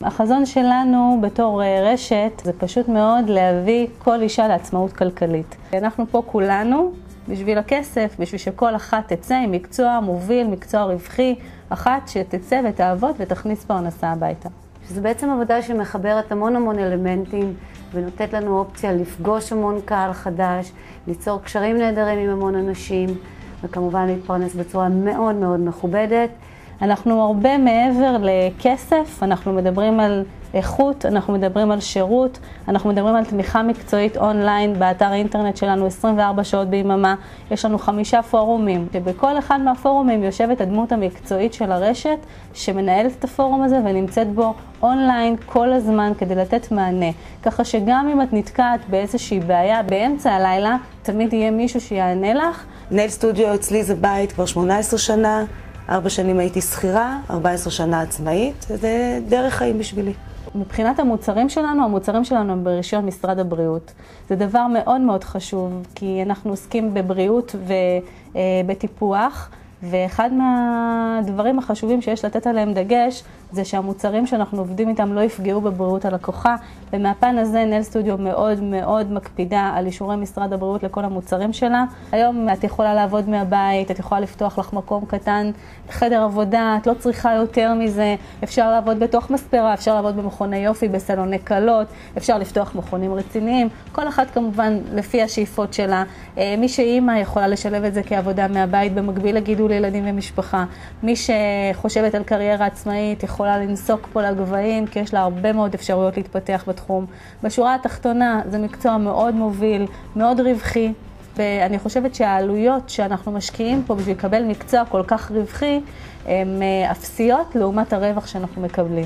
החזון שלנו בתור רשת זה פשוט מאוד להביא כל אישה לעצמאות כלכלית. אנחנו פה כולנו בשביל הכסף, בשביל שכל אחת תצא עם מקצוע מוביל, מקצוע רווחי, אחת שתצא ותעבוד ותכניס פרנסה הביתה. זה בעצם עבודה שמחברת המון אלמנטים ונותנת לנו אופציה לפגוש המון קהל חדש, ליצור קשרים נהדרים עם המון אנשים וכמובן להתפרנס בצורה מאוד מכובדת. אנחנו הרבה מעבר לכסף, אנחנו מדברים על איכות, אנחנו מדברים על שירות, אנחנו מדברים על תמיכה מקצועית אונליין באתר האינטרנט שלנו 24 שעות ביממה. יש לנו 5 פורומים, שבכל אחד מהפורומים יושבת הדמות המקצועית של הרשת שמנהלת את הפורום הזה ונמצאת בו אונליין כל הזמן כדי לתת מענה. ככה שגם אם את נתקעת באיזושהי בעיה באמצע הלילה, תמיד יהיה מישהו שיענה לך. נייל סטודיו אצלי זה בית כבר 18 שנה. 4 שנים הייתי שכירה, 14 שנה עצמאית, זה דרך חיים בשבילי. מבחינת המוצרים שלנו הם ברישיון משרד הבריאות. זה דבר מאוד חשוב, כי אנחנו עוסקים בבריאות ובטיפוח, ואחד מהדברים החשובים שיש לתת עליהם דגש, זה שהמוצרים שאנחנו עובדים איתם לא יפגעו בבריאות הלקוחה, ומהפן הזה נייל סטודיו מאוד מקפידה על אישורי משרד הבריאות לכל המוצרים שלה. היום את יכולה לעבוד מהבית, את יכולה לפתוח לך מקום קטן, חדר עבודה, את לא צריכה יותר מזה, אפשר לעבוד בתוך מספרה, אפשר לעבוד במכוני יופי, בסלוני קלות, אפשר לפתוח מכונים רציניים, כל אחת כמובן לפי השאיפות שלה. מי שאימא יכולה לשלב את זה כעבודה מהבית במקביל לגידול ילדים ומשפחה. מי שחושבת על קריירה עצמאית יכולה לנסוק פה לגבהים, כי יש לה הרבה מאוד אפשרויות להתפתח בתחום. בשורה התחתונה זה מקצוע מאוד מוביל, מאוד רווחי, ואני חושבת שהעלויות שאנחנו משקיעים פה בשביל לקבל מקצוע כל כך רווחי, הן אפסיות לעומת הרווח שאנחנו מקבלים.